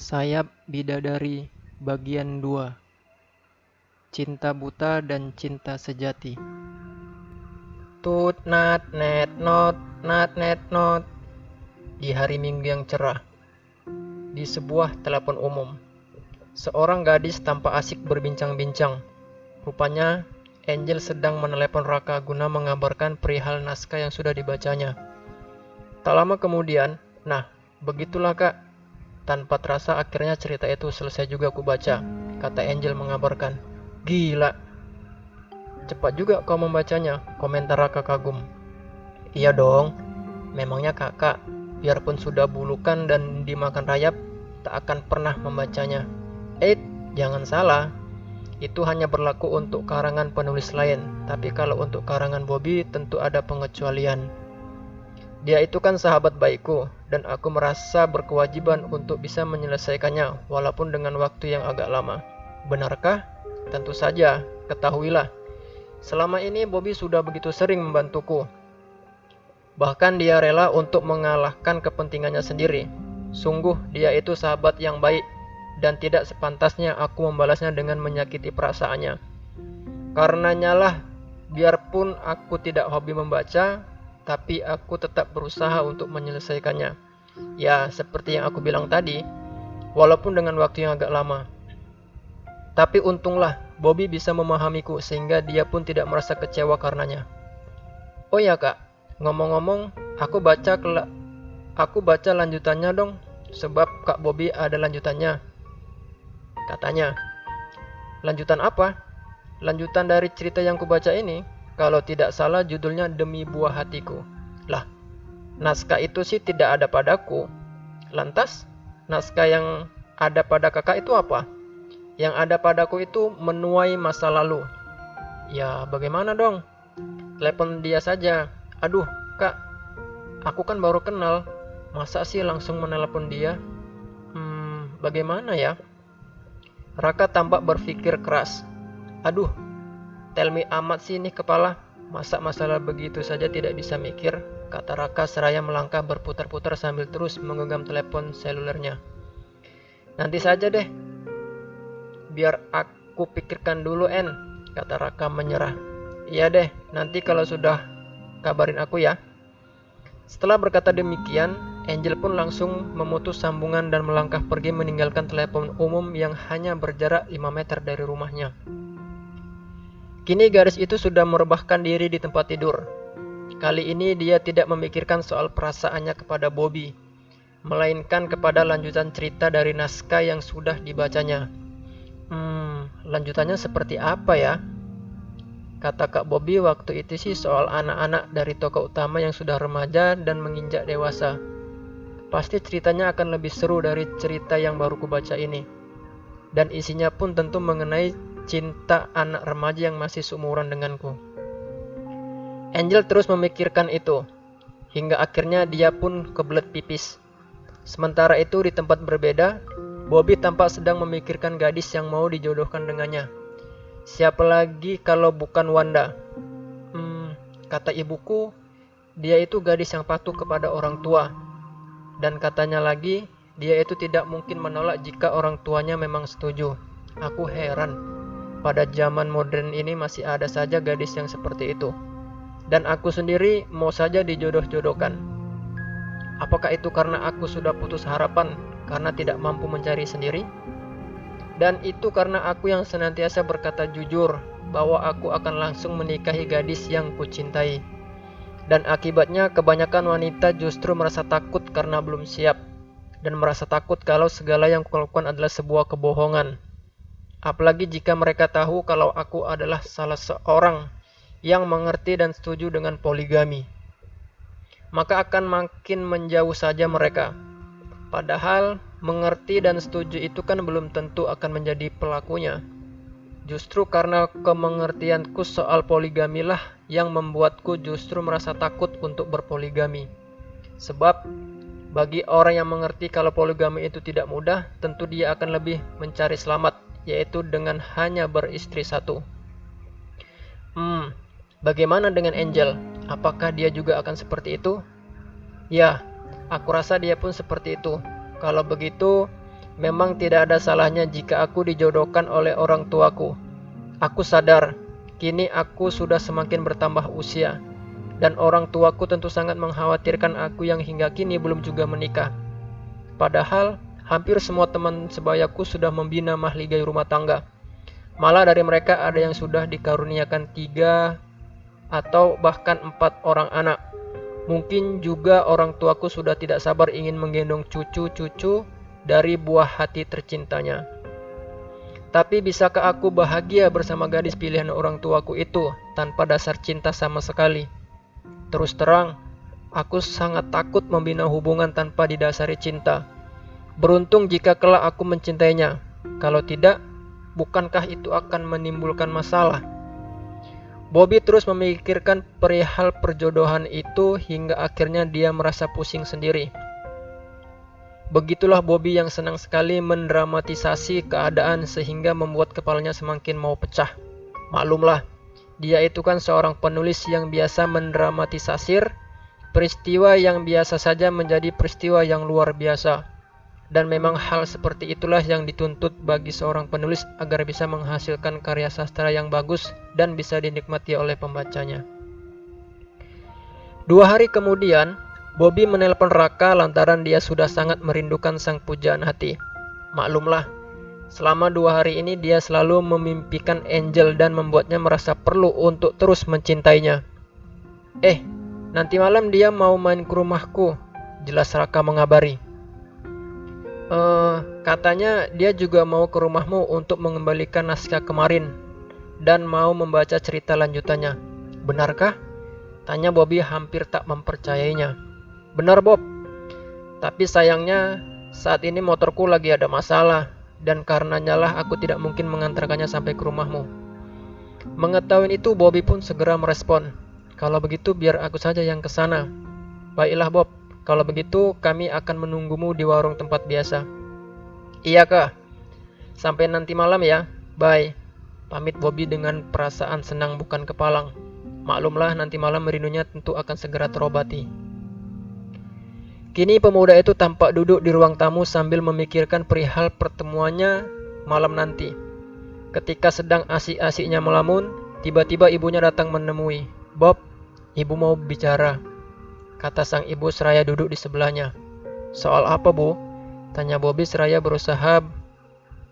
Sayap Bidadari Bagian 2. Cinta Buta dan Cinta Sejati. Tut nat net not nat net not. Di hari Minggu yang cerah, di sebuah telepon umum, seorang gadis tampak asik berbincang-bincang. Rupanya Angel sedang menelepon Raka guna mengabarkan perihal naskah yang sudah dibacanya. Tak lama kemudian, nah begitulah kak, tanpa terasa akhirnya cerita itu selesai juga aku baca, kata Angel mengabarkan. Gila, cepat juga kau membacanya, komentar Raka kagum. Iya dong, memangnya kakak, biarpun sudah bulukan dan dimakan rayap, tak akan pernah membacanya. Jangan salah, itu hanya berlaku untuk karangan penulis lain, tapi kalau untuk karangan Bobby tentu ada pengecualian. Dia itu kan sahabat baikku, dan aku merasa berkewajiban untuk bisa menyelesaikannya, walaupun dengan waktu yang agak lama. Benarkah? Tentu saja, ketahuilah. Selama ini Bobby sudah begitu sering membantuku. Bahkan dia rela untuk mengalahkan kepentingannya sendiri. Sungguh dia itu sahabat yang baik, dan tidak sepantasnya aku membalasnya dengan menyakiti perasaannya. Karenanya lah, biarpun aku tidak hobi membaca, tapi aku tetap berusaha untuk menyelesaikannya. Ya, seperti yang aku bilang tadi, walaupun dengan waktu yang agak lama. Tapi untunglah, Bobby bisa memahamiku sehingga dia pun tidak merasa kecewa karenanya. Oh ya kak, ngomong-ngomong, aku baca lanjutannya dong, sebab Kak Bobby ada lanjutannya, katanya. Lanjutan apa? Lanjutan dari cerita yang kubaca ini. Kalau tidak salah judulnya Demi Buah Hatiku. Lah, naskah itu sih tidak ada padaku. Lantas, naskah yang ada pada kakak itu apa? Yang ada padaku itu Menuai Masa Lalu. Ya, bagaimana dong? Telepon dia saja. Aduh, kak, aku kan baru kenal. Masa sih langsung menelepon dia? Bagaimana ya? Raka tampak berpikir keras. Aduh, tell me amat sih ini kepala. Masa masalah begitu saja tidak bisa mikir, kata Raka seraya melangkah berputar-putar sambil terus menggenggam telepon selulernya. Nanti saja deh, biar aku pikirkan dulu kata Raka menyerah. Iya deh, nanti kalau sudah kabarin aku ya. Setelah berkata demikian, Angel pun langsung memutus sambungan dan melangkah pergi meninggalkan telepon umum yang hanya berjarak 5 meter dari rumahnya. Kini gadis itu sudah merebahkan diri di tempat tidur. Kali ini dia tidak memikirkan soal perasaannya kepada Bobby, melainkan kepada lanjutan cerita dari naskah yang sudah dibacanya. Lanjutannya seperti apa ya? Kata Kak Bobby waktu itu sih soal anak-anak dari tokoh utama yang sudah remaja dan menginjak dewasa. Pasti ceritanya akan lebih seru dari cerita yang baru kubaca ini. Dan isinya pun tentu mengenai cinta anak remaja yang masih seumuran denganku. Angel terus memikirkan itu, hingga akhirnya dia pun kebelet pipis. Sementara itu di tempat berbeda, Bobby tampak sedang memikirkan gadis yang mau dijodohkan dengannya. Siapa lagi kalau bukan Wanda? Kata ibuku, dia itu gadis yang patuh kepada orang tua. Dan katanya lagi, dia itu tidak mungkin menolak jika orang tuanya memang setuju. Aku heran, pada zaman modern ini masih ada saja gadis yang seperti itu. Dan aku sendiri mau saja dijodoh-jodohkan. Apakah itu karena aku sudah putus harapan karena tidak mampu mencari sendiri? Dan itu karena aku yang senantiasa berkata jujur bahwa aku akan langsung menikahi gadis yang kucintai. Dan akibatnya kebanyakan wanita justru merasa takut karena belum siap, dan merasa takut kalau segala yang kulakukan adalah sebuah kebohongan. Apalagi jika mereka tahu kalau aku adalah salah seorang yang mengerti dan setuju dengan poligami, maka akan makin menjauh saja mereka. Padahal mengerti dan setuju itu kan belum tentu akan menjadi pelakunya. Justru karena kemengertianku soal poligami lah yang membuatku justru merasa takut untuk berpoligami. Sebab bagi orang yang mengerti kalau poligami itu tidak mudah, tentu dia akan lebih mencari selamat, yaitu dengan hanya beristri satu. Bagaimana dengan Angel? Apakah dia juga akan seperti itu? Ya, aku rasa dia pun seperti itu. Kalau begitu, Memang tidak ada salahnya jika aku dijodohkan oleh orang tuaku. Aku sadar, kini aku sudah semakin bertambah usia, dan orang tuaku tentu sangat mengkhawatirkan aku yang hingga kini belum juga menikah. Padahal, hampir semua teman sebayaku sudah membina mahligai rumah tangga. Malah dari mereka ada yang sudah dikaruniakan 3 atau bahkan 4 orang anak. Mungkin juga orang tuaku sudah tidak sabar ingin menggendong cucu-cucu dari buah hati tercintanya. Tapi bisakah aku bahagia bersama gadis pilihan orang tuaku itu tanpa dasar cinta sama sekali? Terus terang, aku sangat takut membina hubungan tanpa didasari cinta. Beruntung jika kelak aku mencintainya. Kalau tidak, bukankah itu akan menimbulkan masalah? Bobby terus memikirkan perihal perjodohan itu hingga akhirnya dia merasa pusing sendiri. Begitulah Bobby yang senang sekali mendramatisasi keadaan sehingga membuat kepalanya semakin mau pecah. Maklumlah, dia itu kan seorang penulis yang biasa mendramatisasi peristiwa yang biasa saja menjadi peristiwa yang luar biasa. Dan memang hal seperti itulah yang dituntut bagi seorang penulis agar bisa menghasilkan karya sastra yang bagus dan bisa dinikmati oleh pembacanya. 2 hari kemudian, Bobby menelpon Raka lantaran dia sudah sangat merindukan sang pujaan hati. Maklumlah, selama 2 hari ini dia selalu memimpikan Angel dan membuatnya merasa perlu untuk terus mencintainya. Nanti malam dia mau main ke rumahku, jelas Raka mengabari. Katanya dia juga mau ke rumahmu untuk mengembalikan naskah kemarin dan mau membaca cerita lanjutannya. Benarkah? Tanya Bobby hampir tak mempercayainya. Benar Bob, tapi sayangnya saat ini motorku lagi ada masalah dan karenanya lah aku tidak mungkin mengantarkannya sampai ke rumahmu. Mengetahui itu Bobby pun segera merespon. Kalau begitu biar aku saja yang ke sana. Baiklah Bob, kalau begitu kami akan menunggumu di warung tempat biasa. Iya kah? Sampai nanti malam ya. Bye. Pamit Bobby dengan perasaan senang bukan kepalang. Maklumlah nanti malam rindunya tentu akan segera terobati. Kini pemuda itu tampak duduk di ruang tamu sambil memikirkan perihal pertemuannya malam nanti. Ketika sedang asik-asiknya melamun, tiba-tiba ibunya datang menemui. Bob, ibu mau bicara, kata sang ibu seraya duduk di sebelahnya. Soal apa bu? Tanya Bobby seraya berusaha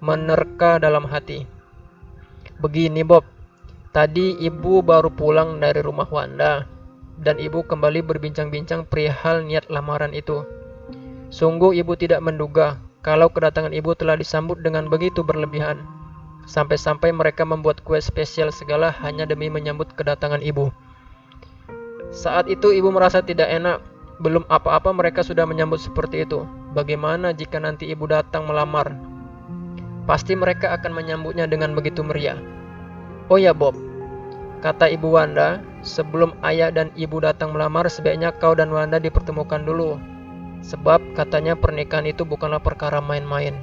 menerka dalam hati. Begini Bob, tadi ibu baru pulang dari rumah Wanda dan ibu kembali berbincang-bincang perihal niat lamaran itu. Sungguh ibu tidak menduga kalau kedatangan ibu telah disambut dengan begitu berlebihan. Sampai-sampai mereka membuat kue spesial segala hanya demi menyambut kedatangan ibu. Saat itu ibu merasa tidak enak. Belum apa-apa mereka sudah menyambut seperti itu. Bagaimana jika nanti ibu datang melamar? Pasti mereka akan menyambutnya dengan begitu meriah. Oh ya Bob, kata ibu Wanda, sebelum ayah dan ibu datang melamar sebaiknya kau dan Wanda dipertemukan dulu. Sebab katanya pernikahan itu bukanlah perkara main-main.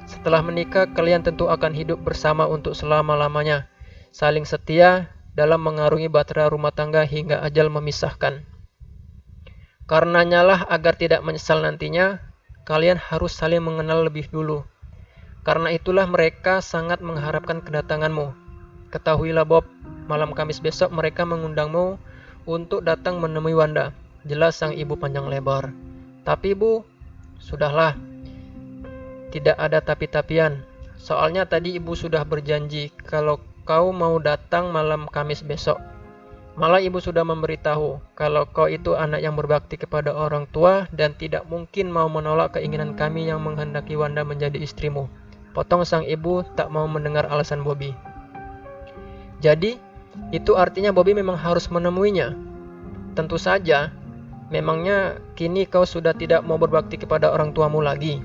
Setelah menikah kalian tentu akan hidup bersama untuk selama-lamanya. Saling setia dalam mengarungi bahtera rumah tangga hingga ajal memisahkan. Karenanya lah agar tidak menyesal nantinya, kalian harus saling mengenal lebih dulu. Karena itulah mereka sangat mengharapkan kedatanganmu. Ketahuilah Bob, malam Kamis besok mereka mengundangmu untuk datang menemui Wanda. Jelas sang ibu panjang lebar. Tapi bu, sudahlah. Tidak ada tapi-tapian. Soalnya tadi ibu sudah berjanji kalau kau mau datang malam Kamis besok. Malah ibu sudah memberitahu kalau kau itu anak yang berbakti kepada orang tua dan tidak mungkin mau menolak keinginan kami yang menghendaki Wanda menjadi istrimu. Potong sang ibu tak mau mendengar alasan Bobby. Jadi, itu artinya Bobby memang harus menemuinya. Tentu saja, memangnya kini kau sudah tidak mau berbakti kepada orang tuamu lagi.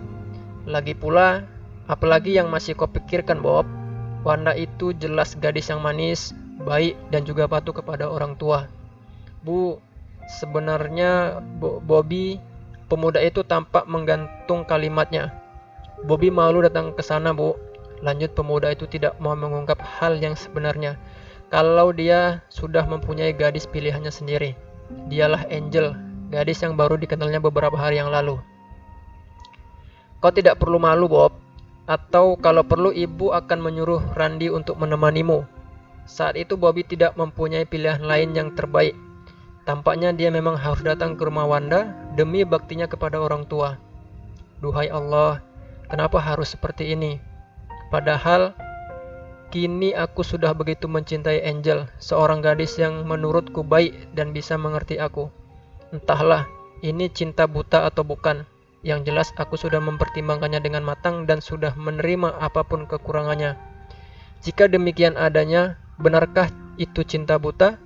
Lagi pula, apalagi yang masih kau pikirkan Bob? Wanda itu jelas gadis yang manis, baik dan juga patuh kepada orang tua. Bu, sebenarnya Bobby, pemuda itu tampak menggantung kalimatnya. Bobby malu datang ke sana bu. Lanjut pemuda itu tidak mau mengungkap hal yang sebenarnya. Kalau dia sudah mempunyai gadis pilihannya sendiri. Dialah Angel, gadis yang baru dikenalnya beberapa hari yang lalu. Kau tidak perlu malu, Bob. Atau kalau perlu ibu akan menyuruh Randy untuk menemanimu. Saat itu Bobby tidak mempunyai pilihan lain yang terbaik. Tampaknya dia memang harus datang ke rumah Wanda demi baktinya kepada orang tua. Duhai Allah, kenapa harus seperti ini? Padahal kini aku sudah begitu mencintai Angel, seorang gadis yang menurutku baik dan bisa mengerti aku. Entahlah, ini cinta buta atau bukan. Yang jelas aku sudah mempertimbangkannya dengan matang dan sudah menerima apapun kekurangannya. Jika demikian adanya, benarkah itu cinta buta?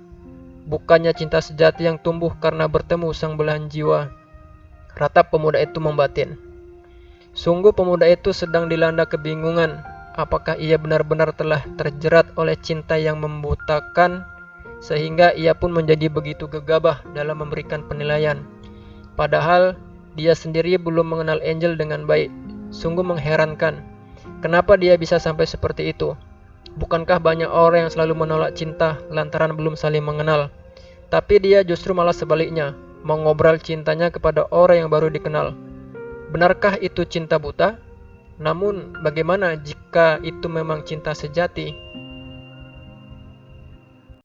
Bukannya cinta sejati yang tumbuh karena bertemu sang belahan jiwa. Ratap pemuda itu membatin. Sungguh pemuda itu sedang dilanda kebingungan. Apakah ia benar-benar telah terjerat oleh cinta yang membutakan sehingga ia pun menjadi begitu gegabah dalam memberikan penilaian. Padahal dia sendiri belum mengenal Angel dengan baik. Sungguh mengherankan. Kenapa dia bisa sampai seperti itu? Bukankah banyak orang yang selalu menolak cinta lantaran belum saling mengenal? Tapi dia justru malah sebaliknya, mengobrol cintanya kepada orang yang baru dikenal. Benarkah itu cinta buta? Namun bagaimana jika itu memang cinta sejati?